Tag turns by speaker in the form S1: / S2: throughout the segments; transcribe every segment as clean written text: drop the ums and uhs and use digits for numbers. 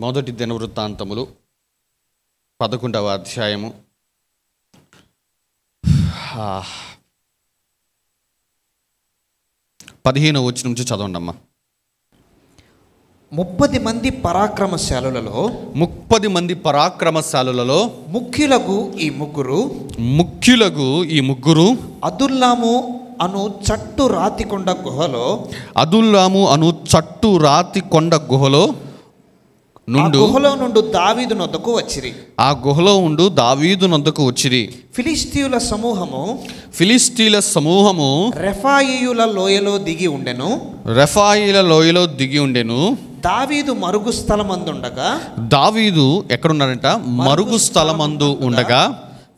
S1: మొదటి దినవృత్తాంతములు 11వ అధ్యాయము 15వ వచనం నుంచి చదవండి అమ్మా.
S2: 30 మంది పరాక్రమశాలులలో
S1: 30 మంది పరాక్రమశాలులలో
S2: ముఖ్యులకు ఈ ముగ్గురు అదుల్లాము అను చట్టు రాతి కొండ గుహలో నుండి దావీదు నొద్దకు వచ్చిరి.
S1: ఆ గుహలో ఉండు దావీదు నొద్దకు వచ్చిరి.
S2: ఫిలిష్తీయుల
S1: సమూహము
S2: రెఫాయీయుల లోయలో దిగి ఉండెను. దావీదు మరుగు
S1: ఎక్కడున్నాడంట? మరుగు స్థలమందు ఉండగా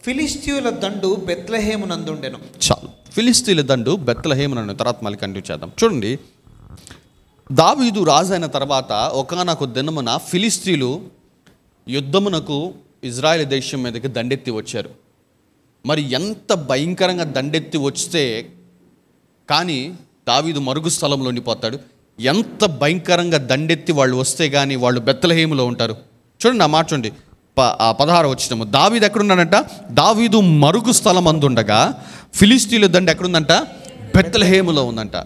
S2: ఫిలిష్తీయుల దండు బెత్లెహేమునందుండెను.
S1: చాలు, ఫిలిష్తీయుల దండు బెత్లెహేమునందు. తర్వాత మళ్ళీ కంటిన్యూ చేద్దాం. చూడండి, దావీదు రాజైన తర్వాత ఒకానొక దినమున ఫిలిష్తీయులు యుద్ధమునకు ఇజ్రాయెల్ దేశం మీదకి దండెత్తి వచ్చారు. మరి ఎంత భయంకరంగా దండెత్తి వస్తే కానీ దావీదు మరుగు స్థలంలో ఉండిపోతాడు. ఎంత భయంకరంగా దండెత్తి వాళ్ళు వస్తే కానీ వాళ్ళు బెత్లెహేములో ఉంటారు. చూడండి, ఆ మాట చూడండి, 16వ వచనము. దావీదు ఎక్కడున్నాడంట? దావీదు మరుగు స్థలం అందుండగా ఫిలిష్తీయుల దండ ఎక్కడుందంట? బెత్లెహేములో ఉందంట.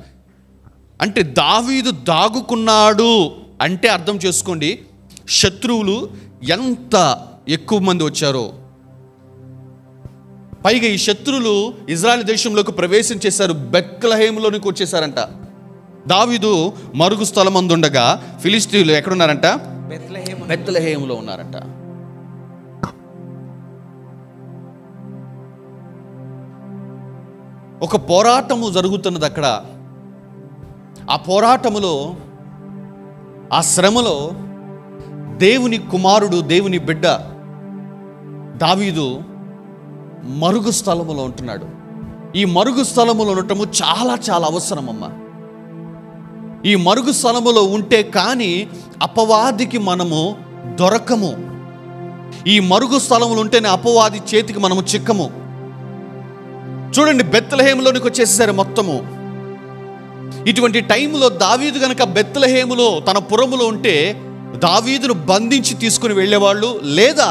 S1: అంటే దావీదు దాగుకున్నాడు అంటే అర్థం చేసుకోండి, శత్రువులు ఎంత ఎక్కువ మంది వచ్చారో. పైగా ఈ శత్రువులు ఇజ్రాయెల్ దేశంలోకి ప్రవేశం చేశారు, బెత్లెహేములోనికి వచ్చేసారంట. దావీదు మరుగు స్థలం అందుండగా ఫిలిష్తీయులు ఎక్కడున్నారంట? బెత్లెహేములో ఉన్నారంట. ఒక పోరాటము జరుగుతున్నది అక్కడ. ఆ పోరాటములో, ఆ శ్రమలో దేవుని కుమారుడు, దేవుని బిడ్డ దావీదు మరుగు స్థలములో ఉంటున్నాడు. ఈ మరుగు స్థలములో ఉండటము చాలా చాలా అవసరమమ్మా. ఈ మరుగు స్థలములో ఉంటే కానీ అపవాదికి మనము దొరకము. ఈ మరుగు స్థలములు ఉంటేనే అపవాది చేతికి మనము చిక్కము. చూడండి, బెత్లెహేములోనికి వచ్చేసారు మొత్తము. ఇటువంటి టైంలో దావీదు గనక బెత్లెహేములో తన పురములో ఉంటే దావీదును బంధించి తీసుకుని వెళ్ళేవాళ్ళు, లేదా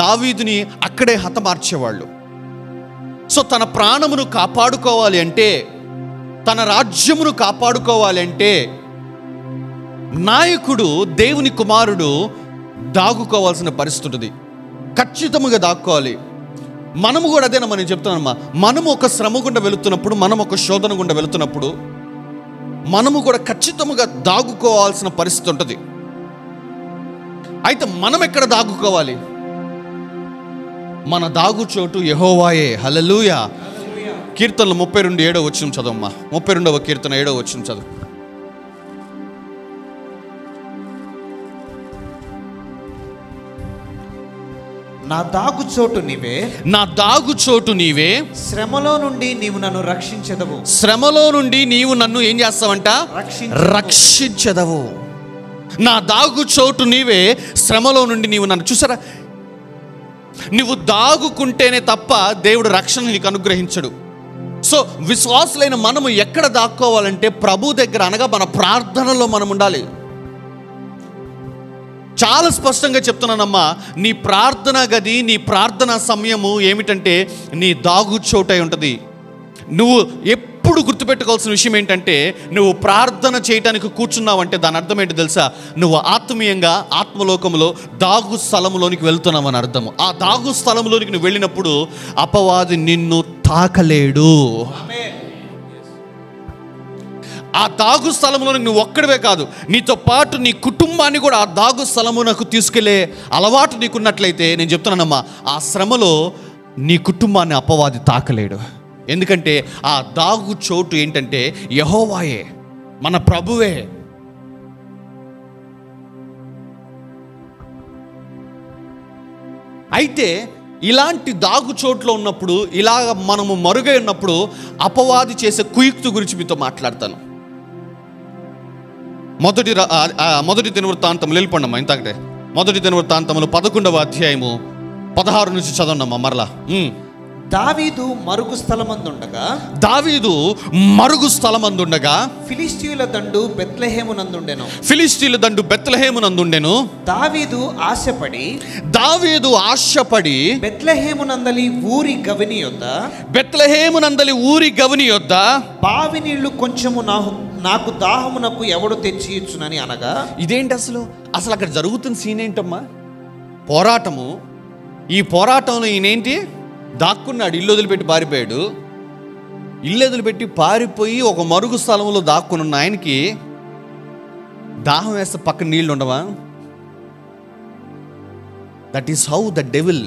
S1: దావీదుని అక్కడే హతమార్చేవాళ్ళు. సో తన ప్రాణమును కాపాడుకోవాలి అంటే, తన రాజ్యమును కాపాడుకోవాలి అంటే నాయకుడు, దేవుని కుమారుడు దాగుకోవాల్సిన పరిస్థితి ఉంటుంది. ఖచ్చితంగా దాక్కోవాలి. మనము కూడా అదేనమ్మా నేను చెప్తున్నానమ్మా. మనము ఒక శ్రమ గుండా వెళుతున్నప్పుడు, మనం ఒక శోధన గుండా వెళుతున్నప్పుడు మనము కూడా ఖచ్చితంగా దాగుకోవాల్సిన పరిస్థితి ఉంటుంది. అయితే మనం ఎక్కడ దాగుకోవాలి? మన దాగు చోటు యెహోవాయే. హల్లెలూయా. కీర్తనలు 32:7 వచనం చదవమ్మా. 32వ కీర్తన 7వ వచనం చదువు.
S2: నా దాగు చోటు నీవే, శ్రమలో నుండి నీవు నన్ను
S1: ఏం చేస్తావంట? రక్షించెదవు. నా దాగు చోటు నీవే, శ్రమలో నుండి నీవు నన్ను. చూసారా, నువ్వు దాగుకుంటేనే తప్ప దేవుడు రక్షణ నీకు అనుగ్రహించడు. సో విశ్వాసులైన మనము ఎక్కడ దాక్కోవాలంటే ప్రభు దగ్గర, అనగా మన ప్రార్థనలో మనం ఉండాలి. చాలా స్పష్టంగా చెప్తున్నానమ్మా, నీ ప్రార్థన గది, నీ ప్రార్థన సమయము ఏమిటంటే నీ దాగు చోటై ఉంటుంది. నువ్వు ఎప్పుడు గుర్తుపెట్టుకోవాల్సిన విషయం ఏంటంటే, నువ్వు ప్రార్థన చేయటానికి కూర్చున్నావంటే దాని అర్థం ఏంటి తెలుసా? నువ్వు ఆత్మీయంగా ఆత్మలోకంలో దాగు స్థలములోనికి వెళ్తున్నావు అని అర్థము. ఆ దాగు స్థలంలోనికి నువ్వు వెళ్ళినప్పుడు అపవాది నిన్ను తాకలేడు. ఆ దాగు స్థలంలోనికి నువ్వు ఒక్కడివే కాదు, నీతో పాటు నీ కుటుంబాన్ని కూడా ఆ దాగు స్థలమునకు తీసుకెళ్లే అలవాటు నీకున్నట్లయితే నేను చెప్తున్నానమ్మా, ఆ శ్రమలో నీ కుటుంబాన్ని అపవాది తాకలేడు. ఎందుకంటే ఆ దాగు చోటు ఏంటంటే యెహోవాయే, మన ప్రభువే. అయితే ఇలాంటి దాగు చోట్లో ఉన్నప్పుడు, ఇలా మనము మరుగై ఉన్నప్పుడు అపవాది చేసే కుయుక్తు గురించి మీతో మాట్లాడతాను. మొదటి దినవృత్తాంతములు వెళ్ళిపోండమ్మా. ఇంతకంటే మొదటి దినవృత్తాంతములు 11వ అధ్యాయము 16 నుంచి చదవండమ్మా మరలా.
S2: దావీదు మరుగు
S1: స్థలమందుండగా
S2: ఫిలిష్తీయుల దండు
S1: బెత్లెహేమునందుండెను.
S2: దావీదు ఆశపడి బెత్లెహేమునందలి ఊరి గవిని యొద్ద బావి నీళ్లు కొంచెము నాకు దాహమునకు ఎవడు తెచ్చి ఇచ్చునని అనగా.
S1: ఇదేంటి అసలు అక్కడ జరుగుతున్న సీన్ ఏంటమ్మా? పోరాటము. ఈ పోరాటంలో ఈయనేంటి దాక్కున్నాడు, ఇల్లు వదిలిపెట్టి పారిపోయాడు. ఇల్లు వదిలిపెట్టి పారిపోయి ఒక మరుగు స్థలంలో దాక్కున్న ఆయనకి దాహం వేస్తే పక్కన నీళ్ళు ఉండవా? That is how the devil,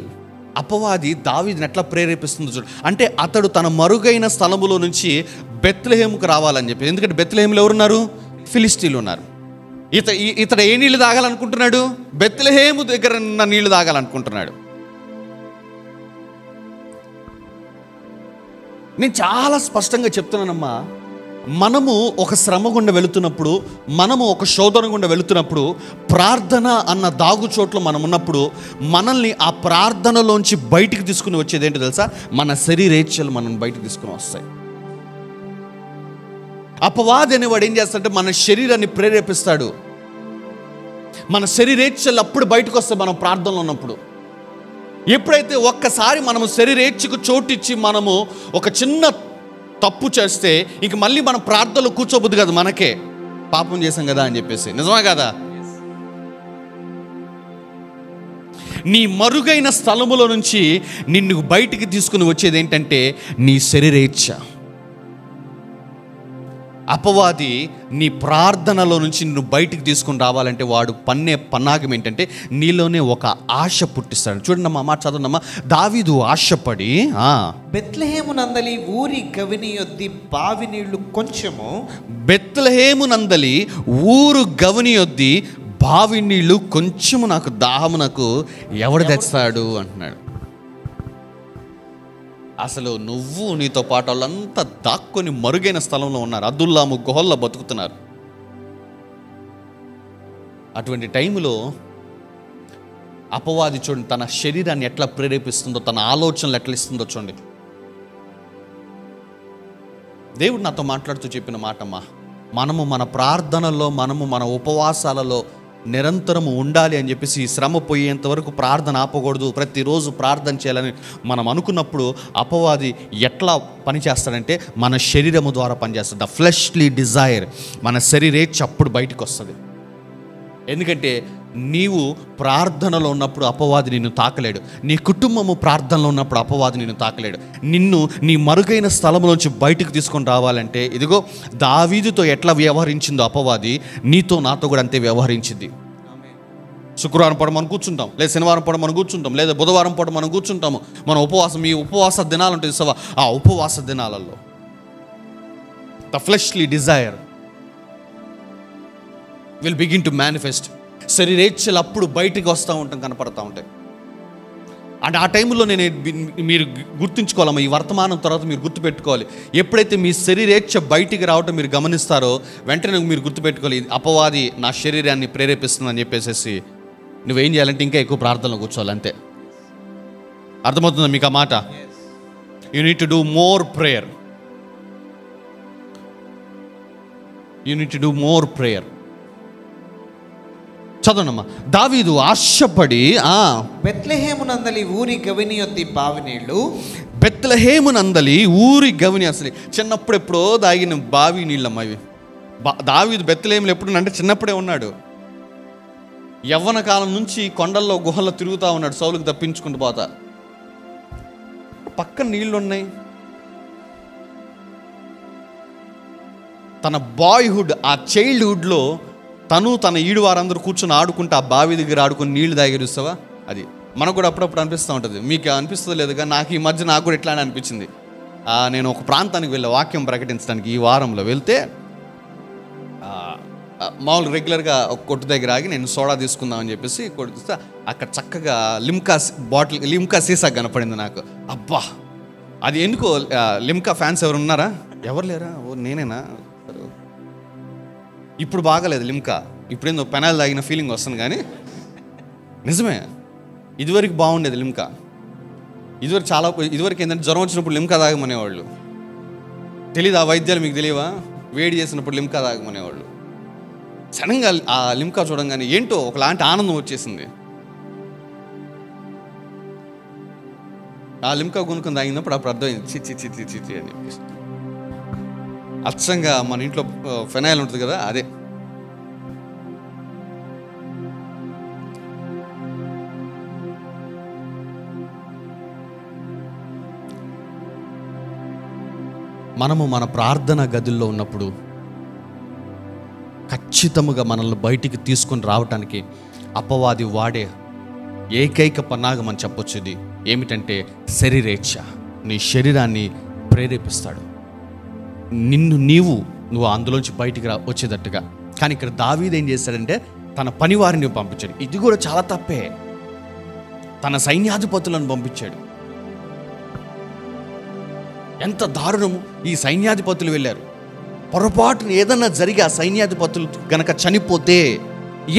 S1: అపవాది దావీదుని ఎట్లా ప్రేరేపిస్తుందో చూడు. అంటే అతడు తన మరుగైన స్థలములో నుంచి బెత్లెహేముకు రావాలని చెప్పి. ఎందుకంటే బెత్లెహేములో ఎవరున్నారు? ఫిలిష్తీయులు ఉన్నారు. ఇతడు ఏ నీళ్లు తాగాలనుకుంటున్నాడు? బెత్లెహేము దగ్గర ఉన్న నీళ్లు తాగాలనుకుంటున్నాడు. నేను చాలా స్పష్టంగా చెప్తున్నానమ్మా, మనము ఒక శ్రమ గుండా వెళుతున్నప్పుడు, మనము ఒక శోధన గుండా వెళుతున్నప్పుడు, ప్రార్థన అన్న దాగు చోట్ల మనం ఉన్నప్పుడు మనల్ని ఆ ప్రార్థనలోంచి బయటికి తీసుకుని వచ్చేది ఏంటో తెలుసా? మన శరీరేచ్ఛలు మనం బయటికి తీసుకుని వస్తాయి. అపవాది అనేవాడు ఏం చేస్తాడంటే మన శరీరాన్ని ప్రేరేపిస్తాడు. మన శరీరేచ్ఛలు అప్పుడు బయటకు వస్తాయి మనం ప్రార్థనలో ఉన్నప్పుడు. ఎప్పుడైతే ఒక్కసారి మనము శరీరేచ్ఛకు చోటిచ్చి మనము ఒక చిన్న తప్పు చేస్తే ఇంక మళ్ళీ మనం ప్రార్థనలో కూర్చోబుద్ది కదా, మనకే పాపం చేశాం కదా అని చెప్పేసి. నిజమే కదా? నీ మరుగైన స్థలములో నుంచి నిన్ను బయటికి తీసుకుని వచ్చేది ఏంటంటే నీ శరీరేచ్ఛ. అపవాది నీ ప్రార్థనలో నుంచి నిన్ను బయటికి తీసుకుని రావాలంటే వాడు పన్నే పన్నాగం ఏంటంటే నీలోనే ఒక ఆశ పుట్టిస్తాడు. చూడండి అమ్మా, మాట చదవండమ్మా. దావీదు ఆశపడి
S2: బెత్లెహేమునందలి ఊరి గవిని యొద్ద బావి నీళ్లు కొంచెము
S1: బెత్లెహేమునందలి ఊరు గవిని యొద్ద బావి నీళ్లు కొంచెము నాకు దాహమునకు ఎవడు తెస్తాడు అంటున్నాడు. అసలు నువ్వు నీతో పాటు వాళ్ళంతా దాక్కొని మరుగైన స్థలంలో ఉన్నారు, అదుల్లాము గుహల్లో బతుకుతున్నారు. అటువంటి టైంలో అపవాది చూడండి తన శరీరాన్ని ఎట్లా ప్రేరేపిస్తుందో, తన ఆలోచనలు ఎట్లా ఇస్తుందో చూడండి. దేవుడు నాతో మాట్లాడుతూ చెప్పిన మాటమ్మా, మనము మన ప్రార్థనలో, మనము మన ఉపవాసాలలో నిరంతరము ఉండాలి అని చెప్పేసి ఈ శ్రమ పోయేంత వరకు ప్రార్థన ఆపకూడదు, ప్రతిరోజు ప్రార్థన చేయాలని మనం అనుకున్నప్పుడు అపవాది ఎట్లా పనిచేస్తాడంటే మన శరీరము ద్వారా పనిచేస్తాడు. ద ఫ్లెష్లీ డిజైర్, మన శరీరేచ్ఛ అప్పుడు బయటకు వస్తుంది. ఎందుకంటే నీవు ప్రార్థనలో ఉన్నప్పుడు అపవాది నిన్ను తాకలేడు, నీ కుటుంబము ప్రార్థనలో ఉన్నప్పుడు అపవాది నిన్ను తాకలేడు. నిన్ను నీ మరుగైన స్థలంలోంచి బయటకు తీసుకొని రావాలంటే ఇదిగో దావీదుతో ఎట్లా వ్యవహరించిందో అపవాది, నీతో నాతో కూడా అంతే వ్యవహరించింది. శుక్రవారం పూట మనం కూర్చుంటాం, లేదా శనివారం పూట మనం కూర్చుంటాం, లేదా బుధవారం పూట మనం కూర్చుంటాము. మన ఉపవాసం, ఈ ఉపవాస దినాలు ఉంటుంది సవా, ఆ ఉపవాస దినాలలో the fleshly desire will begin to manifest. శరీరేచ్ఛలు అప్పుడు బయటికి వస్తూ ఉంటాం, కనపడతా ఉంటాయి. అంటే ఆ టైంలో మీరు గుర్తుంచుకోవాలమ్మా, ఈ వర్తమానం తర్వాత మీరు గుర్తుపెట్టుకోవాలి. ఎప్పుడైతే మీ శరీరేచ్ఛ బయటికి రావటం మీరు గమనిస్తారో వెంటనే మీరు గుర్తుపెట్టుకోవాలి, అపవాది నా శరీరాన్ని ప్రేరేపిస్తుందని చెప్పేసి నువ్వేం చేయాలంటే ఇంకా ఎక్కువ ప్రార్థనలో కూర్చోవాలి, అంతే. అర్థమవుతుందా మీకు ఆ మాట? You need to do more prayer. You need to do more prayer. చదవనమ్మా. దావీదు ఆశపడి
S2: బెత్లెహేమునందలి ఊరి గవిని యొద్ద బావి నీళ్లు,
S1: బెత్లెహేమునందలి ఊరి గవిని, అసలు చిన్నప్పుడు ఎప్పుడో దాగిన బావి నీళ్ళమ్మా ఇవి. దావీదు బెత్లెహేములో ఎప్పుడుంటే చిన్నప్పుడే ఉన్నాడు. యవ్వన కాలం నుంచి కొండల్లో గుహల్లో తిరుగుతూ ఉన్నాడు, సౌలుకు తప్పించుకుంటూ పోతా. పక్కన నీళ్ళు ఉన్నాయి. తన బాయ్హుడ్, ఆ చైల్డ్హుడ్లో తన ఈడు వారందరూ కూర్చొని ఆడుకుంటే ఆ బావి దగ్గర ఆడుకుని నీళ్లు తాగి చూస్తావా, అది మనకు కూడా అప్పుడప్పుడు అనిపిస్తూ ఉంటుంది. మీకు అనిపిస్తుంది లేదుగా? నాకు ఈ మధ్య నాకు కూడా ఇట్లానే అనిపించింది. నేను ఒక ప్రాంతానికి వెళ్ళే వాక్యం ప్రకటించడానికి ఈ వారంలో వెళ్తే మామూలు రెగ్యులర్గా ఒక కొట్టు దగ్గర ఆగి నేను సోడా తీసుకుందామని చెప్పేసి కొడుతా, అక్కడ చక్కగా లిమ్కా సీసా కనపడింది నాకు. అబ్బా, అది ఎందుకో లిమ్కా ఫ్యాన్స్ ఎవరు ఉన్నారా? ఎవరు లేరా? ఓ నేనేనా? ఇప్పుడు బాగాలేదు లిమ్కా, ఇప్పుడేందో పెనాల్ తాగిన ఫీలింగ్ వస్తుంది. కానీ నిజమే, ఇదివరకు బాగుండేది లిమ్కా. ఇదివరకు ఏంటంటే జ్వరం వచ్చినప్పుడు లిమ్కా తాగమనేవాళ్ళు. తెలీదు ఆ వైద్యాలు మీకు తెలియవా? వేడి చేసినప్పుడు లిమ్కా తాగమనేవాళ్ళు. సడన్గా ఆ లిమ్కా చూడంగానే ఏంటో ఒకలాంటి ఆనందం వచ్చేసింది. ఆ లిమ్కా కొనుక్కొని తాగినప్పుడు అప్పుడు అర్థమైంది చిచ్చి అని చెప్పేసి. అచ్చంగా మన ఇంట్లో ఫెనాయిల్ ఉంటుంది కదా, అదే. మనము మన ప్రార్థన గదుల్లో ఉన్నప్పుడు ఖచ్చితంగా మనల్ని బయటికి తీసుకొని రావటానికి అపవాది వాడే ఏకైక పన్నాగం అని చెప్పొచ్చు ఇది ఏమిటంటే శరీరేచ్ఛ. నీ శరీరాన్ని ప్రేరేపిస్తాడు, నువ్వు అందులోంచి బయటికి వచ్చేటట్టుగా. కానీ ఇక్కడ దావీదు ఏం చేశాడంటే తన పనివారిని పంపించాడు. ఇది కూడా చాలా తప్పే. తన సైన్యాధిపతులను పంపించాడు. ఎంత దారుణము! ఈ సైన్యాధిపతులు వెళ్ళారు. పొరపాటున ఏదన్నా జరిగి ఆ సైన్యాధిపతులు గనక చనిపోతే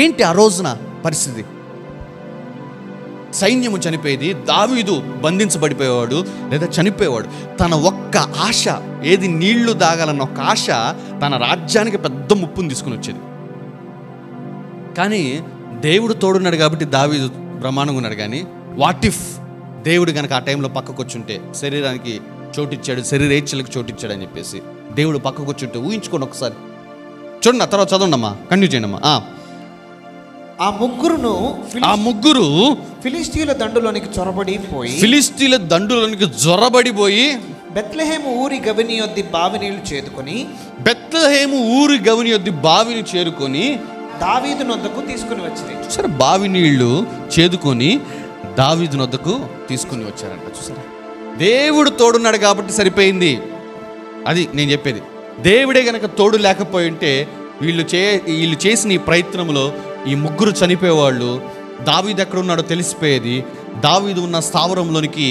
S1: ఏంటి ఆ రోజున పరిస్థితి? సైన్యము చనిపోయేది, దావీదు బంధించబడిపోయేవాడు లేదా చనిపోయేవాడు. తన ఒక్క ఆశ ఏది, నీళ్లు దాగాలన్న ఒక ఆశ తన రాజ్యానికి పెద్ద ముప్పును తీసుకుని వచ్చేది. కానీ దేవుడు తోడున్నాడు కాబట్టి దావీదు బ్రహ్మాండంగా ఉన్నాడు. కానీ వాట్ ఇఫ్ దేవుడు కనుక ఆ టైంలో పక్కకు వచ్చుంటే, శరీరానికి చోటిచ్చాడు, శరీరేచ్ఛలకు చోటిచ్చాడు అని చెప్పేసి దేవుడు పక్కకు వచ్చుంటే ఊహించుకోండి ఒకసారి. చూడండి, ఆ తర్వాత చదవండమ్మా, కంటిన్యూ చేయండి అమ్మా.
S2: ఆ ముగ్గురు ఫిలిష్తీయుల దండులోనికి చొరబడిపోయి బెత్లెహేము ఊరి గవిని యొద్ద బావిని చేరుకొని దావీదు నొద్దకు తీసుకుని వచ్చారు.
S1: చూసారా, బావి నీళ్లు చేదుకొని దావీదు నొద్దకు తీసుకుని వచ్చారంట. చూసారా, దేవుడు తోడున్నాడు కాబట్టి సరిపోయింది. అది నేను చెప్పేది. దేవుడే గనక తోడు లేకపోయి ఉంటే వీళ్ళు చేసిన ఈ ప్రయత్నంలో ఈ ముగ్గురు చనిపోయేవాళ్ళు. దావీదు ఎక్కడున్నాడో తెలిసిపోయేది. దావీదు ఉన్న స్థావరంలోనికి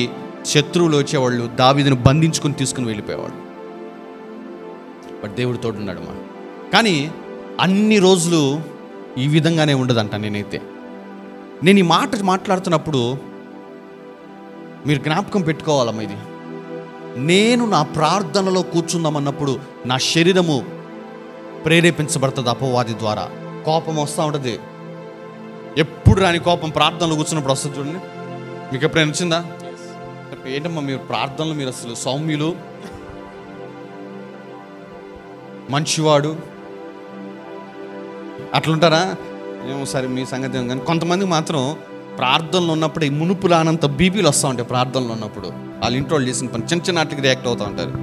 S1: శత్రువులు వచ్చేవాళ్ళు, దావీదును బంధించుకొని తీసుకుని వెళ్ళిపోయేవాళ్ళు. బట్ దేవుడు తోడున్నాడు మా. కానీ అన్ని రోజులు ఈ విధంగానే ఉండదంట. నేను ఈ మాట మాట్లాడుతున్నప్పుడు మీరు జ్ఞాపకం పెట్టుకోవాలమ్మా, ఇది నేను నా ప్రార్థనలో కూర్చుందామన్నప్పుడు నా శరీరము ప్రేరేపించబడుతుంది అపవాది ద్వారా. కోపం వస్తూ ఉంటుంది. ఎప్పుడు రాని కోపం ప్రార్థనలో కూర్చున్నప్పుడు వస్తుంది. చూడండి, మీకు ఎప్పుడైనా వచ్చిందా? ఏంటమ్మా మీరు ప్రార్థనలు, మీరు అసలు సౌమ్యులు, మంచివాడు అట్లుంటారా? ఏమో సరే మీ సంగతి ఏమో. కానీ కొంతమంది మాత్రం ప్రార్థనలో ఉన్నప్పుడు ఈ మునుపులానంత బీపీలు వస్తూ ఉంటాయి. ప్రార్థనలో ఉన్నప్పుడు వాళ్ళ ఇంట్లో చేసిన పని చిన్న నాటికి రియాక్ట్ అవుతూ ఉంటారు.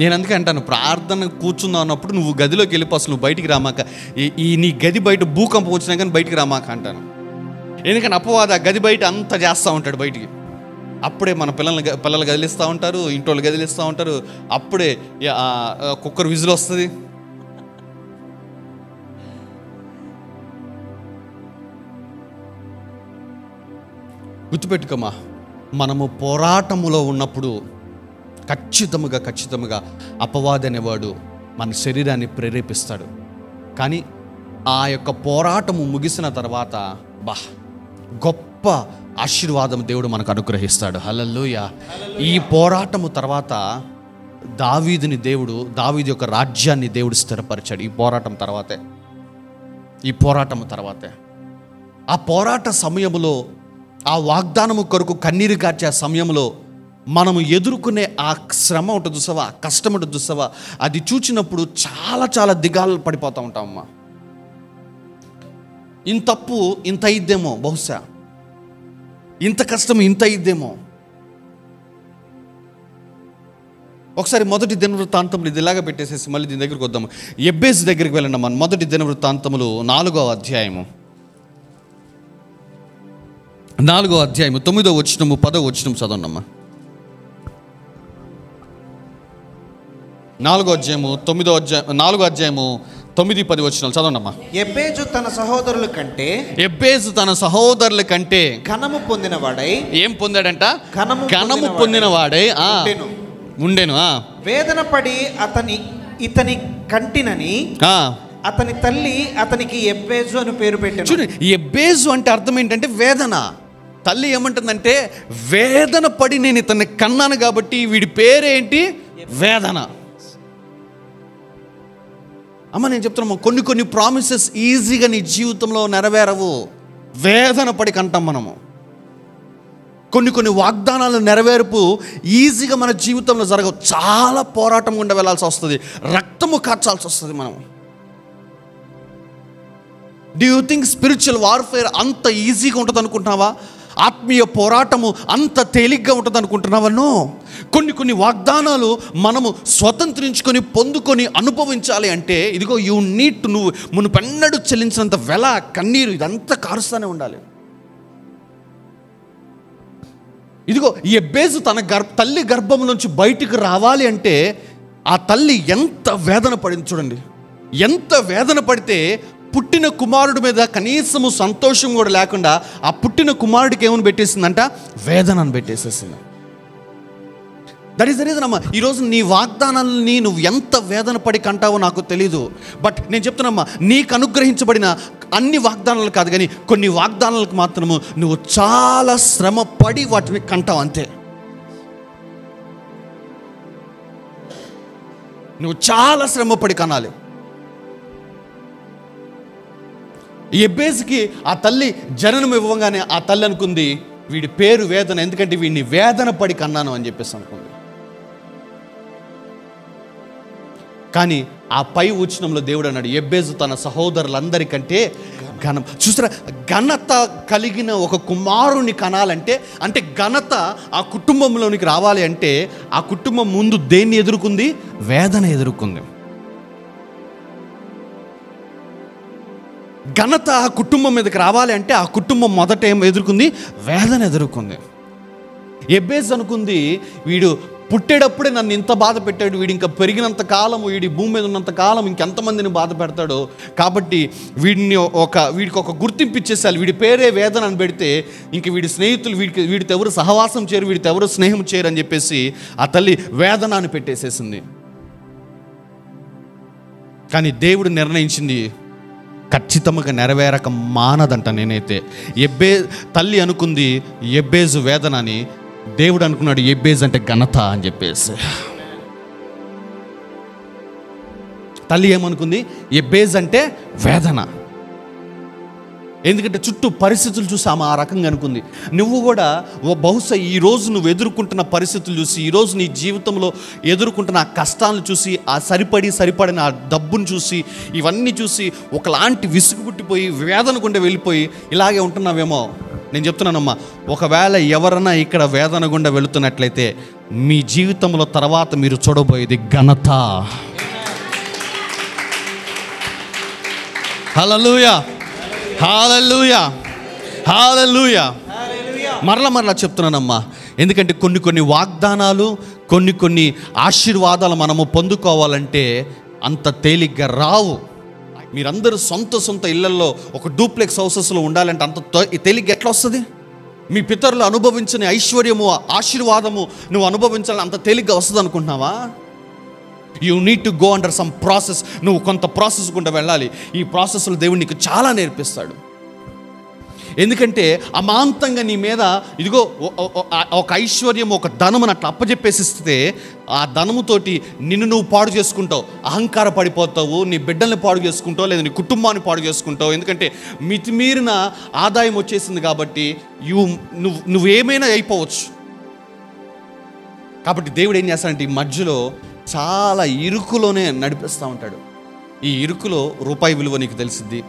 S1: నేను అందుకే అంటాను, ప్రార్థన కూర్చుందాం అన్నప్పుడు నువ్వు గదిలోకి వెళ్ళిపో, అసలు నువ్వు బయటికి రామాక. నీ గది బయట భూకంపం వచ్చినా కానీ బయటికి రామాక అంటాను. ఎందుకంటే అపవాది ఆ గది బయట అంతా చేస్తూ ఉంటాడు బయటికి. అప్పుడే మన పిల్లలు గదిలిస్తూ ఉంటారు, ఇంటోళ్ళు గదిలిస్తూ ఉంటారు. అప్పుడే కుక్కర్ విజిల్ వస్తుంది. గుర్తుపెట్టుకోమా, మనము పోరాటములో ఉన్నప్పుడు ఖచ్చితంగా అపవాది అనేవాడు మన శరీరాన్ని ప్రేరేపిస్తాడు. కానీ ఆ యొక్క పోరాటము ముగిసిన తర్వాత గొప్ప ఆశీర్వాదం దేవుడు మనకు అనుగ్రహిస్తాడు. హల్లెలూయా. ఈ పోరాటము తర్వాత దావీదు యొక్క రాజ్యాన్ని దేవుడు స్థిరపరిచాడు. ఈ పోరాటం తర్వాతే ఆ పోరాట సమయంలో, ఆ వాగ్దానము కొరకు కన్నీరు కార్చే సమయంలో మనము ఎదుర్కొనే ఆ శ్రమ ఉంటుంది చూసావా, ఆ కష్టం ఉంటుంది చూసావా, అది చూచినప్పుడు చాలా దిగాలు పడిపోతూ ఉంటామమ్మా. ఇంత తప్పు ఇంత అయిద్దేమో, బహుశా ఇంత కష్టం ఇంత అయిద్దేమో. ఒకసారి మొదటి దినవృత్తాంతములు ఇది ఇలాగా పెట్టేసేసి మళ్ళీ దీని దగ్గరికి వద్దాము. ఎబ్బేసు దగ్గరికి వెళ్ళండి అమ్మా. మొదటి దినవృత్తాంతములు 4వ అధ్యాయము 9వ వచనము 10వ వచనం చదవండమ్మా. 4వ అధ్యాయము 9-10 వచనాలు చదవండమ్మా.
S2: ఎబ్బేజు తన సహోదరుల కంటే ఘనము పొందినవాడై ఏం పొందాడంట?
S1: ఘనము పొందినవాడై ఉండెను.
S2: వేదన పడి ఇతని కంటినని అతని తల్లి అతనికి ఎబ్బేజు అని పేరు పెట్టాను.
S1: చూడండి, ఎబ్బేజు అంటే అర్థం ఏంటంటే వేదన. తల్లి ఏమంటుందంటే, వేదన పడి నేను ఇతన్ని కన్నాను కాబట్టి వీడి పేరేంటి? వేదన. అమ్మ నేను చెప్తున్నాము, కొన్ని ప్రామిసెస్ ఈజీగా నీ జీవితంలో నెరవేరవు, వేదన పడి కంటాం మనము. కొన్ని వాగ్దానాలు నెరవేర్పు ఈజీగా మన జీవితంలో జరగవు, చాలా పోరాటం గుండా వెళ్ళాల్సి వస్తుంది, రక్తము కార్చాల్సి వస్తుంది మనం. Do you think spiritual warfare అంత ఈజీగా ఉంటుంది అనుకుంటున్నావా? ఆత్మీయ పోరాటము అంత తేలిగ్గా ఉంటుంది అనుకుంటున్నావా? నో. కొన్ని వాగ్దానాలు మనము స్వతంత్రించుకొని పొందుకొని అనుభవించాలి అంటే ఇదిగో యూ నీడ్ టు, నువ్వు మునుపెన్నడూ చెల్లించినంత వెల, కన్నీరు ఇదంతా కారుస్తూనే ఉండాలి. ఇదిగో యెబేజు తన తల్లి గర్భం నుంచి బయటికి రావాలి అంటే ఆ తల్లి ఎంత వేదన పడింది చూడండి. ఎంత వేదన పడితే పుట్టిన కుమారుడి మీద కనీసము సంతోషం కూడా లేకుండా ఆ పుట్టిన కుమారుడికి ఏమని పెట్టేసిందంట? వేదనను పెట్టేసేసింది. దట్ ఈస్ ద రీజన్ అమ్మా, ఈరోజు నీ వాగ్దానాలని నువ్వు ఎంత వేదన పడి కంటావో నాకు తెలీదు. బట్ నేను చెప్తున్నామ్మా, నీకు అనుగ్రహించబడిన అన్ని వాగ్దానాలు కాదు కానీ కొన్ని వాగ్దానాలకు మాత్రము నువ్వు చాలా శ్రమ పడి వాటిని కంటావు అంతే. నువ్వు చాలా శ్రమ పడి కనాలి. యెబేజుకి ఆ తల్లి జననం ఇవ్వగానే ఆ తల్లి అనుకుంది, వీడి పేరు వేదన, ఎందుకంటే వీడిని వేదన పడి కన్నాను అని చెప్పేసి అనుకుంది. కానీ ఆ పై వచనంలో దేవుడు అన్నాడు, యెబేజు తన సహోదరులందరికంటే చూసారా, ఘనత కలిగిన ఒక కుమారుని కనాలంటే, అంటే ఘనత ఆ కుటుంబంలోనికి రావాలి అంటే ఆ కుటుంబం ముందు దేన్ని ఎదుర్కొంది? వేదన ఎదుర్కొంది. ఘనత ఆ కుటుంబం మీదకి రావాలి అంటే ఆ కుటుంబం మొదట ఏం ఎదుర్కొంది? వేదన ఎదుర్కొంది. యెబేజు అనుకుంది, వీడు పుట్టేటప్పుడే నన్ను ఇంత బాధ పెట్టాడు, వీడు ఇంకా పెరిగినంత కాలం, వీడి భూమి మీద ఉన్నంత కాలం ఇంకెంతమందిని బాధ పెడతాడో, కాబట్టి వీడికి ఒక గుర్తింపు ఇచ్చేసాలి, వీడి పేరే వేదన అని పెడితే ఇంక వీడి స్నేహితులు వీడితో ఎవరు సహవాసం చేయరు, వీడితో ఎవరు స్నేహం చేయరు అని చెప్పేసి ఆ తల్లి వేదన అని పెట్టేసేసింది. కానీ దేవుడు నిర్ణయించింది ఖచ్చితంగా నెరవేరక మానదంట. నేనైతే తల్లి అనుకుంది యెబేజు వేదన అని, దేవుడు అనుకున్నాడు యెబేజు అంటే ఘనత అని చెప్పేసి. తల్లి ఏమనుకుంది? యెబేజు అంటే వేదన. ఎందుకంటే చుట్టూ పరిస్థితులు చూసి ఆమె ఆ రకంగా అనుకుంది. నువ్వు కూడా బహుశా ఈరోజు నువ్వు ఎదుర్కొంటున్న పరిస్థితులు చూసి, ఈరోజు నీ జీవితంలో ఎదుర్కొంటున్న ఆ కష్టాలను చూసి, ఆ సరిపడిన ఆ డబ్బును చూసి, ఇవన్నీ చూసి ఒకలాంటి విసుగు పుట్టిపోయి వేదన గుండా వెళ్ళిపోయి ఇలాగే ఉంటున్నావేమో. నేను చెప్తున్నానమ్మా, ఒకవేళ ఎవరన్నా ఇక్కడ వేదన గుండా వెళుతున్నట్లయితే మీ జీవితంలో తర్వాత మీరు చూడబోయేది ఘనత. హల్లెలూయా, హల్లెలూయా, హల్లెలూయా. మరలా చెప్తున్నానమ్మా, ఎందుకంటే కొన్ని వాగ్దానాలు, కొన్ని ఆశీర్వాదాలు మనము పొందుకోవాలంటే అంత తేలిగ్గా రావు. మీరందరూ సొంత ఇళ్లలో ఒక డూప్లెక్స్ హౌసెస్లో ఉండాలంటే అంత తేలిగ్గా ఎట్లా వస్తుంది? మీ పితరులు అనుభవించిన ఐశ్వర్యము, ఆశీర్వాదము నువ్వు అనుభవించాలని అంత తేలిగ్గా వస్తుంది అనుకుంటున్నావా? You need to go under some process. నువ్వు కొంత ప్రాసెస్ గుండా వెళ్ళాలి. ఈ ప్రాసెస్లో దేవుడు నీకు చాలా నేర్పిస్తాడు. ఎందుకంటే అమాంతంగా నీ మీద ఇదిగో ఒక ఐశ్వర్యం, ఒక ధనమును అట్లా అప్పచెప్పేసిస్తే ఆ ధనముతోటి నిన్ను నువ్వు పాడు చేసుకుంటావు, అహంకార పడిపోతావు, నీ బిడ్డల్ని పాడు చేసుకుంటావు, లేదా నీ కుటుంబాన్ని పాడు చేసుకుంటావు. ఎందుకంటే మితిమీరిన ఆదాయం వచ్చేసింది కాబట్టి నువ్వేమైనా అయిపోవచ్చు. కాబట్టి దేవుడు ఏం చేస్తాడంటే ఈ మధ్యలో చాలా ఇరుకులోనే నడిపిస్తూ ఉంటాడు. ఈ ఇరుకులో రూపాయి విలువ నీకు తెలిసిద్ది.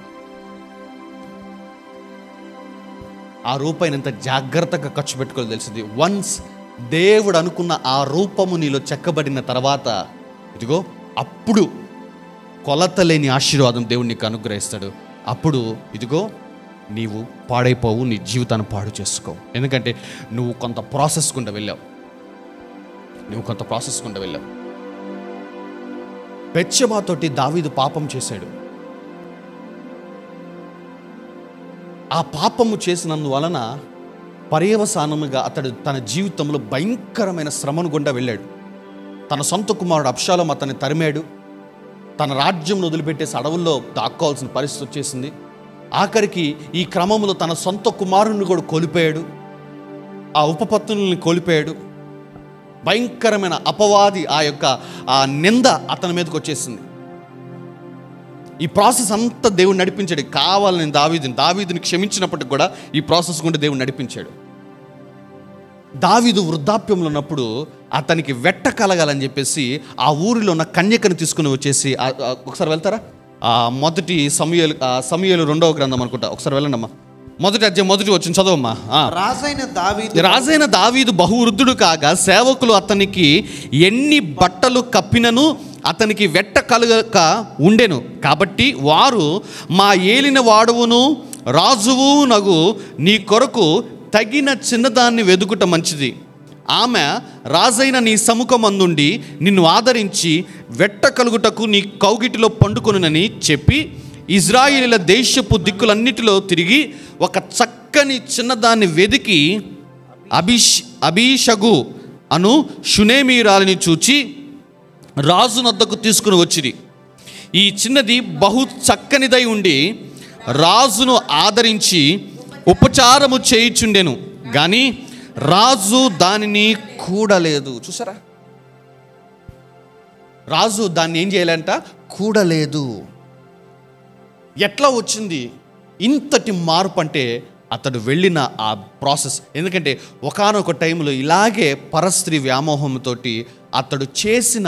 S1: ఆ రూపాయిని ఎంత జాగ్రత్తగా ఖర్చు పెట్టుకోవాలో తెలిసింది. వన్స్ దేవుడు అనుకున్న ఆ రూపము నీలో చెక్కబడిన తర్వాత ఇదిగో అప్పుడు కొలత లేని ఆశీర్వాదం దేవుడు నీకు అనుగ్రహిస్తాడు. అప్పుడు ఇదిగో నీవు పాడైపోవు, నీ జీవితాన్ని పాడు చేసుకోవు. ఎందుకంటే నువ్వు కొంత ప్రాసెస్ గుండా వెళ్ళావు. బెత్షెబాతోటి దావీదు పాపం చేశాడు. ఆ పాపము చేసినందువలన పర్యవసానముగా అతడు తన జీవితంలో భయంకరమైన శ్రమను గుండా వెళ్ళాడు. తన సొంత కుమారుడు అబ్షాలోము అతన్ని తరిమాడు. తన రాజ్యంను వదిలిపెట్టేసి అడవుల్లో దాక్కోవాల్సిన పరిస్థితి వచ్చేసింది. ఆఖరికి ఈ క్రమంలో తన సొంత కుమారుణ్ణి కూడా కోల్పోయాడు. ఆ ఉపపత్నుల్ని కోల్పోయాడు. భయంకరమైన అపవాది ఆ నింద అతని మీదకి వచ్చేసింది. ఈ ప్రాసెస్ అంతా దేవుడు నడిపించాడు. కావాలని దావీదుని క్షమించినప్పటికి కూడా ఈ ప్రాసెస్ గుండా దేవుడు నడిపించాడు. దావీదు వృద్ధాప్యంలో ఉన్నప్పుడు అతనికి వెట్ట కలగాలని చెప్పేసి ఆ ఊరిలో ఉన్న కన్యకను తీసుకుని వచ్చేసి, ఒకసారి వెళ్తారా? మొదటి సమూయేలు 2వ గ్రంథం అనుకుంటా, ఒకసారి వెళ్ళండి అమ్మా. మొదటి అధ్యాయం మొదటి వచ్చిన చదవమ్మా. రాజైన దావీదు బహువృద్ధుడు కాగా సేవకులు అతనికి ఎన్ని బట్టలు కప్పినను అతనికి వెట్ట కలగక ఉండెను. కాబట్టి వారు, మా ఏలిన వాడవును రాజువు నగు నీ కొరకు తగిన చిన్నదాన్ని వెదుకుట మంచిది. ఆమె రాజైన నీ సముఖమందుండి నిన్ను ఆదరించి వెట్ట కలుగుటకు నీ కౌగిటిలో పండుకొనునని చెప్పి ఇజ్రాయేలీల దేశపు దిక్కులన్నిటిలో తిరిగి ఒక చక్కని చిన్నదాన్ని వెదికి అబీషగు అను షునేమీరాలిని చూచి రాజు నద్దకు తీసుకుని వచ్చిరి. ఈ చిన్నది బహు చక్కనిదై ఉండి రాజును ఆదరించి ఉపచారము చేయుచుండెను, కానీ రాజు దానిని కూడలేదు. చూసారా, రాజు దాన్ని ఏం చేయాలంట? కూడలేదు. ఎట్లా వచ్చింది ఇంతటి మార్పు అంటే అతడు వెళ్ళిన ఆ ప్రాసెస్. ఎందుకంటే ఒకానొక టైంలో ఇలాగే పరస్త్రీ వ్యామోహంతో అతడు చేసిన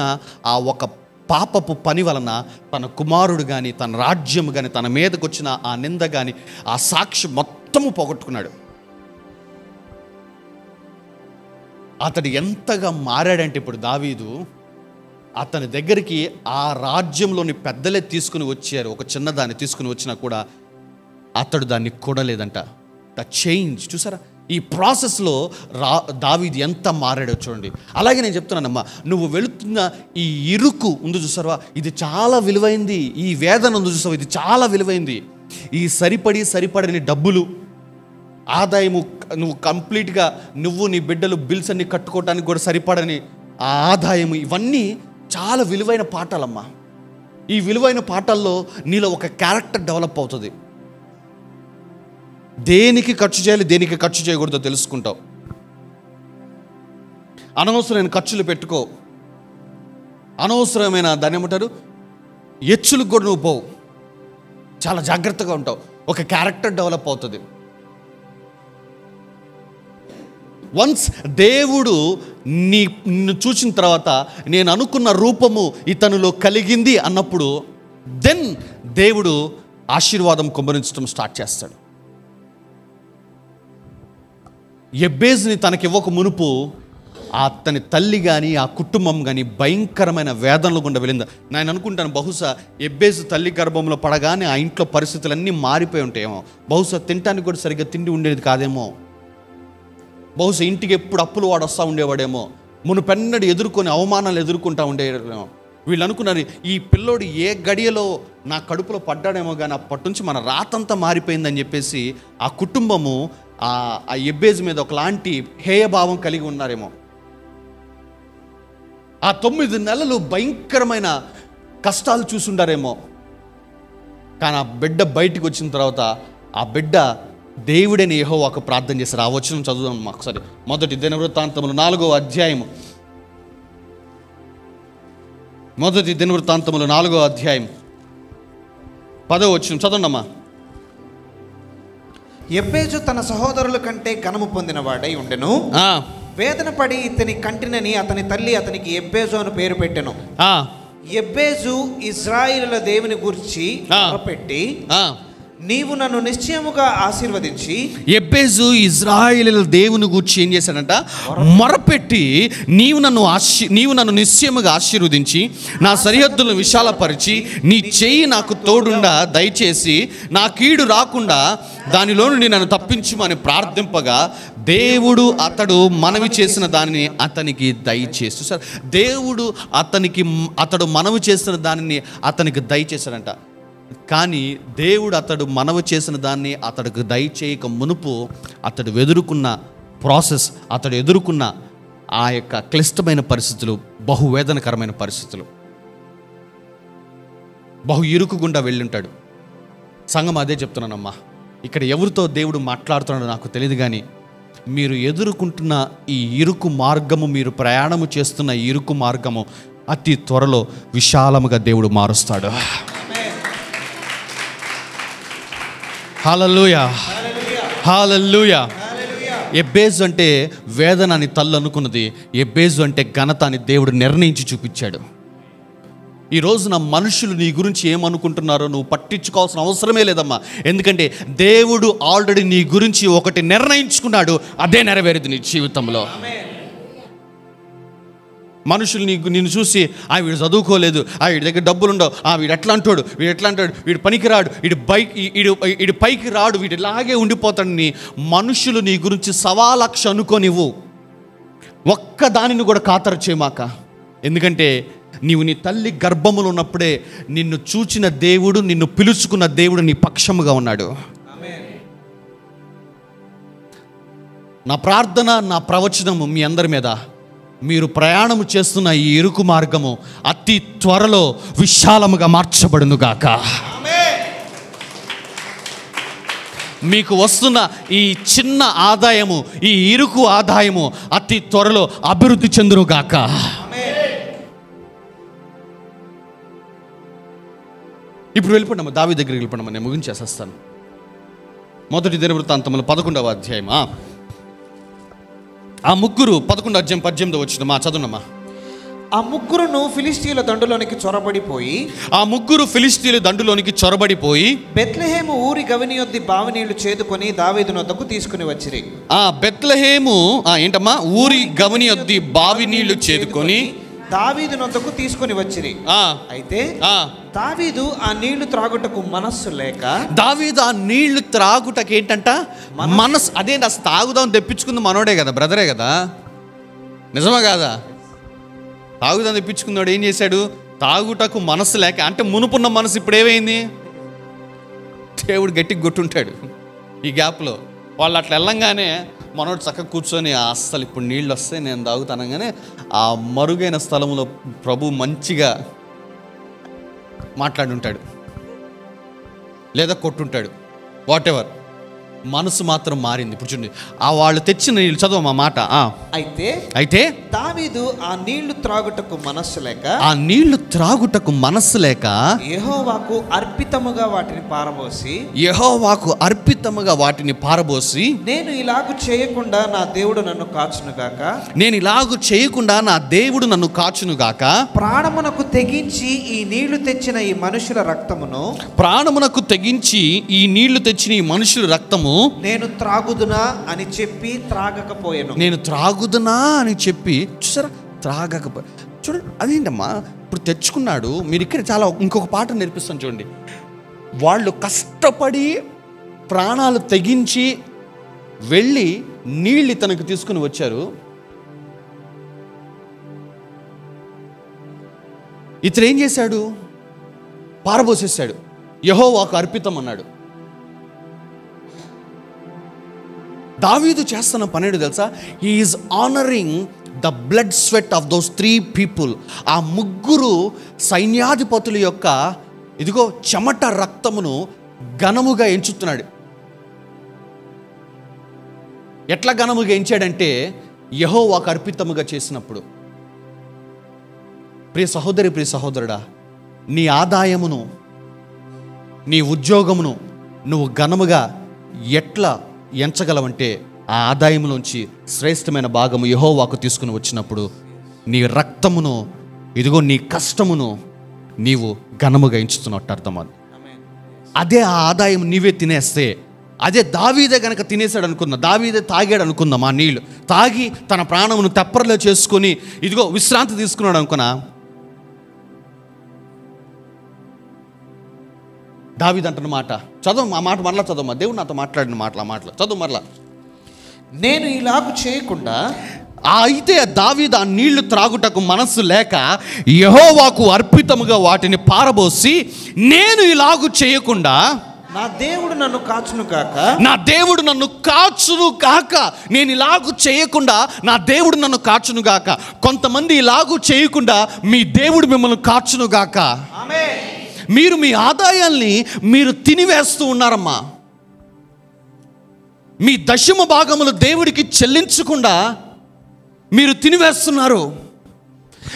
S1: ఆ ఒక పాపపు పని వలన తన కుమారుడు కానీ, తన రాజ్యం కానీ, తన మీదకు వచ్చిన ఆ నింద కానీ, ఆ సాక్షి మొత్తము పోగొట్టుకున్నాడు. అతడు ఎంతగా మారాడంటే ఇప్పుడు దావీదు అతని దగ్గరికి ఆ రాజ్యంలోని పెద్దలే తీసుకుని వచ్చారు. ఒక చిన్నదాన్ని తీసుకుని వచ్చినా కూడా అతడు దాన్ని కూడలేదంట. ద చేంజ్ చూసారా, ఈ ప్రాసెస్లో దావీదు ఎంత మారాడో చూడండి. అలాగే నేను చెప్తున్నానమ్మా, నువ్వు వెళుతున్న ఈ ఇరుకు ఉంది చూసావా, ఇది చాలా విలువైంది. ఈ వేదన ఉంది చూసావా, ఇది చాలా విలువైంది. ఈ సరిపడని డబ్బులు, ఆదాయము, నువ్వు కంప్లీట్గా నువ్వు నీ బిడ్డలు బిల్స్ అన్ని కట్టుకోవడానికి కూడా సరిపడని ఆ ఆదాయము, ఇవన్నీ చాలా విలువైన పాఠాలమ్మా. ఈ విలువైన పాఠాల్లో నీలో ఒక క్యారెక్టర్ డెవలప్ అవుతుంది. దేనికి ఖర్చు చేయాలి, దేనికి ఖర్చు చేయకూడదో తెలుసుకుంటావు. అనవసరమైన ఖర్చులు పెట్టుకో. అనవసరమైన దాన్ని ఏమంటారు, ఎచ్చులకు కూడా నువ్వు పోవు. చాలా జాగ్రత్తగా ఉంటావు. ఒక క్యారెక్టర్ డెవలప్ అవుతుంది. వన్స్ దేవుడు నిన్ను చూసిన తర్వాత, నేను అనుకున్న రూపము ఇతనిలో కలిగింది అన్నప్పుడు, దెన్ దేవుడు ఆశీర్వాదం కుమ్మరించడం స్టార్ట్ చేస్తాడు. ఎబ్బేజుని తనకివ్వక మునుపు అతని తల్లి కానీ, ఆ కుటుంబం కానీ భయంకరమైన వేదనలు గుండా వెళ్ళింది. నేను అనుకుంటాను, బహుశా ఎబ్బేజు తల్లి గర్భంలో పడగానే ఆ ఇంట్లో పరిస్థితులన్నీ మారిపోయి ఉంటాయేమో. బహుశా తినటానికి కూడా సరిగ్గా తిండి ఉండేది కాదేమో. బహుశా ఇంటికి ఎప్పుడు అప్పులు వాడు వస్తూ ఉండేవాడేమో. మునుపెన్నడు ఎదుర్కొని అవమానాలు ఎదుర్కొంటూ ఉండేమో. వీళ్ళు అనుకున్నారు, ఈ పిల్లోడు ఏ గడియలో నా కడుపులో పడ్డాడేమో, కానీ అప్పటి నుంచి మన రాతంతా మారిపోయిందని చెప్పేసి ఆ కుటుంబము ఆ ఎబ్బేజు మీద ఒకలాంటి హేయభావం కలిగి ఉన్నారేమో. ఆ 9 నెలలు భయంకరమైన కష్టాలు చూసుండారేమో. కానీ ఆ బిడ్డ బయటికి వచ్చిన తర్వాత ఆ బిడ్డ దేవుడని యెహోవాకు ప్రార్థన చేశారు. ఆ వచనం చదువుదాం ఒకసారి. మొదటి దినవృత్తాంతములు 4వ అధ్యాయము. మొదటి దినవృత్తాంతములు 4వ అధ్యాయం 10వ వచనం చదవండమ్మా.
S2: ఎబ్బేజు తన సహోదరుల కంటే ఘనము పొందిన వాడై ఉండెను. వేదన పడి ఇతని కంటినని అతని తల్లి అతనికి ఎబ్బేజు అని పేరు పెట్టెను. ఎబ్బేజు ఇశ్రాయేలుల దేవుని గూర్చి మొరపెట్టి, నీవు నన్ను నిశ్చయముగా ఆశీర్వదించి.
S1: ఎబ్బేజు ఇశ్రాయేలుల దేవుని గూర్చి ఏం చేశాడంట? మొరపెట్టి, నీవు నన్ను నిశ్చయముగా ఆశీర్వదించి నా సరిహద్దులను విశాలపరిచి నీ చెయ్యి నాకు తోడుండా దయచేసి నా కీడు రాకుండా దానిలో నుండి నన్ను తప్పించుమని ప్రార్థింపగా దేవుడు అతడు మనవి చేసిన దానిని అతనికి దయచేసి. సార్, దేవుడు అతడు మనవి చేసిన దానిని అతనికి దయచేశాడంట. కానీ దేవుడు అతడు మనవి చేసిన దాన్ని అతడికి దయచేయక మునుపు అతడు ఎదుర్కొన్న ప్రాసెస్, అతడు ఎదుర్కొన్న ఆ యొక్క క్లిష్టమైన పరిస్థితులు, బహువేదనకరమైన పరిస్థితులు, బహు ఇరుకు గుండా వెళ్ళుంటాడు. సంఘం అదే చెప్తున్నానమ్మా. ఇక్కడ ఎవరితో దేవుడు మాట్లాడుతున్నాడో నాకు తెలియదు, కానీ మీరు ఎదుర్కొంటున్న ఈ ఇరుకు మార్గము, మీరు ప్రయాణము చేస్తున్న ఈ ఇరుకు మార్గము అతి త్వరలో విశాలముగా దేవుడు మారుస్తాడు. హల్లెలూయా, హల్లెలూయా. ఎబ్బేజు అంటే వేదన అని తల్లి అనుకున్నది, ఎబ్బేజు అంటే ఘనత అని దేవుడు నిర్ణయించి చూపించాడు. ఈ రోజున మనుషులు నీ గురించి ఏమనుకుంటున్నారో నువ్వు పట్టించుకోవాల్సిన అవసరమే లేదమ్మా. ఎందుకంటే దేవుడు ఆల్రెడీ నీ గురించి ఒకటి నిర్ణయించుకున్నాడు, అదే నెరవేరుది నీ జీవితంలో. మనుషులు నిన్ను చూసి వీడు చదువుకోలేదు, వీడి దగ్గర డబ్బులు ఉండవు, వీడు ఎట్లా అంటాడు, వీడు పనికిరాడు, వీడు పైకి రాడు, వీడు ఇలాగే ఉండిపోతాడని మనుషులు నీ గురించి సవాలక్ష అనుకోనివ్వు. ఒక్క దానిని కూడా ఖాతరు చేయమాక. ఎందుకంటే నీవు నీ తల్లి గర్భములో ఉన్నప్పుడే నిన్ను చూచిన దేవుడు, నిన్ను పిలుచుకున్న దేవుడు నీ పక్షముగా ఉన్నాడు. నా ప్రార్థన, నా ప్రవచనము మీ అందరి మీద, మీరు ప్రయాణము చేస్తున్న ఈ ఇరుకు మార్గము అతి త్వరలో విశాలముగా మార్చబడును గాక. మీకు వస్తున్న ఈ చిన్న ఆదాయము, ఈ ఇరుకు ఆదాయము అతి త్వరలో అభివృద్ధి చెందును గాక. ఇప్పుడు వెళ్ళిపోండమ్మా, దావీదు దగ్గరికి వెళ్ళిపోండమ్మా, నేను ముగించేసేస్తాను. మొదటి దినవృత్తాంతములు 11వ అధ్యాయం. ఆ ముగ్గురు 11వ అధ్యాయం 18వ వచనం చదువునమ్మా.
S2: ఆ ముగ్గురును ఫిలిష్తీయుల దండులోనికి చొరబడిపోయి బెత్లెహేము ఊరి గవిని యొద్ద బావి నీళ్లు చేదుకొని దావీదు నొద్దకు తీసుకుని వచ్చిరి.
S1: బెత్లెహేము ఏంటమ్మా, ఊరి గవిని యొద్ద బావి నీళ్లు చేదుకొని
S2: దావీదు నొద్దకు తీసుకుని వచ్చిరి. అయితే దావీదు ఆ నీళ్లు త్రాగుటకు మనస్సు లేక,
S1: దావీదు ఆ నీళ్లు త్రాగుటకు ఏంటంట మనస్సు, అదేంటి అసలు తాగుదాం తెప్పించుకుంది మనోడే కదా, బ్రదరే కదా, నిజమా కాదా? తాగుదాం తెప్పించుకున్నాడు, ఏం చేశాడు? తాగుటకు మనస్సు లేక, అంటే మునుపున్న మనసు ఇప్పుడు ఏమైంది? దేవుడు గట్టికి కొట్టుంటాడు. ఈ గ్యాప్లో వాళ్ళు అట్లా వెళ్ళంగానే మనోడు చక్కగా కూర్చొని అస్సలు ఇప్పుడు నీళ్ళు వస్తే నేను తాగుతానగానే ఆ మరుగైన స్థలంలో ప్రభు మంచిగా మాట్లాడుంటాడు, లేదా కొట్టుంటాడు, వాట్ ఎవర్. మనసు మాత్రం మారింది. ఇప్పుడు చూడండి, వాళ్ళు తెచ్చిన నీళ్ళు చదవమా మాట. అయితే
S2: దావీదు ఆ నీళ్లు త్రాగుటకు మనస్సు లేక యెహోవాకు అర్పితముగా వాటిని పారబోసి నేను ఇలాగు చేయకుండా నా దేవుడు నన్ను కాచును గాక, ప్రాణమునకు తెగించి ఈ నీళ్లు తెచ్చిన ఈ మనుషుల రక్తమును నేను త్రాగుదునా అని చెప్పి
S1: చూసారా, త్రాగకపోయి. చూడండి, అదేంటమ్మా ఇప్పుడు తెచ్చుకున్నాడు. మీరు ఇక్కడ చాలా ఇంకొక పాట నేర్పిస్తాను చూడండి. వాళ్ళు కష్టపడి ప్రాణాలు తెగించి వెళ్ళి నీళ్ళు ఇతనికి తీసుకుని వచ్చారు. ఇతను ఏం చేశాడు? పారబోసేశాడు. యెహోవాకు అర్పితం అన్నాడు. దావీదు చేస్తున్న పనేడు తెలుసా? He is honouring the blood sweat of those 3 people. ఆ ముగ్గురు సైన్యాధిపతుల యొక్క ఇదిగో చెమట రక్తమును ఘనముగా ఎంచుతున్నాడు. ఎట్లా ఘనముగా ఎంచాడంటే యెహోవాకు అర్పితముగా చేసినప్పుడు. ప్రియ సహోదరి, ప్రియ సహోదరుడా, నీ ఆదాయమును, నీ ఉద్యోగమును నువ్వు ఘనముగా ఎట్లా ఎంచగలవంటే ఆ ఆదాయంలోంచి శ్రేష్టమైన భాగము యెహోవాకు తీసుకుని వచ్చినప్పుడు నీ రక్తమును, ఇదిగో నీ కష్టమును నీవు ఘనముగా ఎంచుతున్నట్టు అర్థం. అదే ఆ ఆదాయం నీవే తినేస్తే, అదే దావీదే గనక తినేసాడు అనుకుందాం, దావీదే తాగాడు అనుకుందాం, ఆ నీళ్ళు తాగి తన ప్రాణమును తెప్పరలో చేసుకొని ఇదిగో విశ్రాంతి తీసుకున్నాడు అనుకున్నా, దావీదు అంటున్న మాట చదువు, ఆ మాట మరలా చదువు. దేవుడు నాతో మాట్లాడిన మాటలు చదువు మరలా.
S2: నేను ఇలాగు చేయకుండా,
S1: అయితే దావీదు ఆ నీళ్లు త్రాగుటకు మనస్సు లేక యెహోవాకు అర్పితముగా వాటిని పారబోసి నేను ఇలాగు చేయకుండా
S2: నా దేవుడు నన్ను కాచును కాక,
S1: నేను ఇలాగు చేయకుండా నా దేవుడు నన్ను కాచును గాక. కొంతమంది ఇలాగు చేయకుండా మీ దేవుడు మిమ్మల్ని కాచును గాక. మీరు మీ ఆదాయాల్ని మీరు తినివేస్తూ ఉన్నారమ్మా. మీ దశమ భాగములు దేవుడికి చెల్లించకుండా మీరు తినివేస్తున్నారు.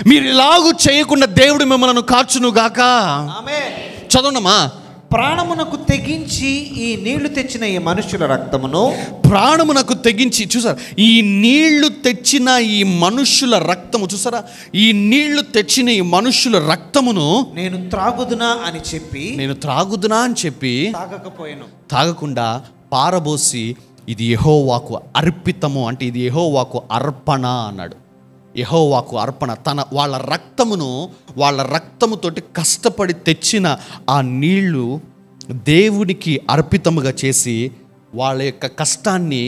S1: మీరు ఇలాగూ చేయకుండా దేవుడు మిమ్మల్ని కాచునుగాక.
S2: ఆమేన్.
S1: చదవనమ్మా.
S2: ప్రాణమునకు తెగించి ఈ నీళ్లు తెచ్చిన ఈ మనుషుల రక్తమును,
S1: ప్రాణమునకు తెగించి, చూసారా, ఈ నీళ్లు తెచ్చిన ఈ మనుష్యుల రక్తము, చూసారా, ఈ నీళ్లు తెచ్చిన ఈ మనుష్యుల రక్తమును
S2: నేను త్రాగుదునా అని చెప్పి
S1: తాగకుండా పారబోసి ఇది యెహోవాకు అర్పితము, అంటే ఇది యెహోవాకు అర్పణ అన్నాడు. యెహోవాకు అర్పణ. వాళ్ళ రక్తముతోటి కష్టపడి తెచ్చిన ఆ నీళ్లు దేవునికి అర్పితముగా చేసి వాళ్ళ యొక్క కష్టాన్ని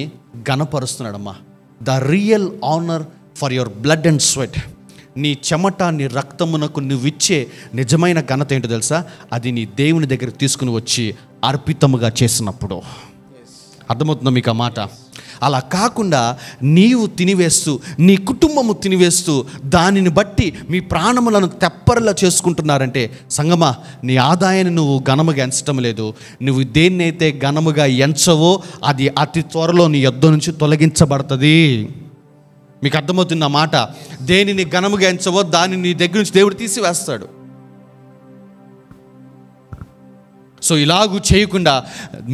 S1: ఘనపరుస్తున్నాడమ్మా. The real honour for your blood and sweat. నీ చెమట, నీ రక్తమునకు నువ్విచ్చే నిజమైన ఘనత ఏంటో తెలుసా? అది నీ దేవుని దగ్గర తీసుకుని వచ్చి అర్పితముగా చేసినప్పుడు. అర్థమవుతుందా మీకు ఆ మాట? అలా కాకుండా నీవు తినివేస్తూ, నీ కుటుంబము తినివేస్తూ, దానిని బట్టి మీ ప్రాణములను తెప్పరిలా చేసుకుంటున్నారంటే, సంగమా, నీ ఆదాయాన్ని నువ్వు ఘనముగా ఎంచటం లేదు. నువ్వు దేన్నైతే ఘనముగా ఎంచవో అది అతి త్వరలో నీ యొద్ద నుంచి తొలగించబడుతుంది. మీకు అర్థమవుతుంది ఆ మాట? దేనిని ఘనముగా ఎంచవో దానిని నీ దగ్గర నుంచి దేవుడు తీసివేస్తాడు. సో ఇలాగూ చేయకుండా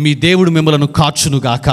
S1: మీ దేవుడు మిమ్మలను కాచునుగాక.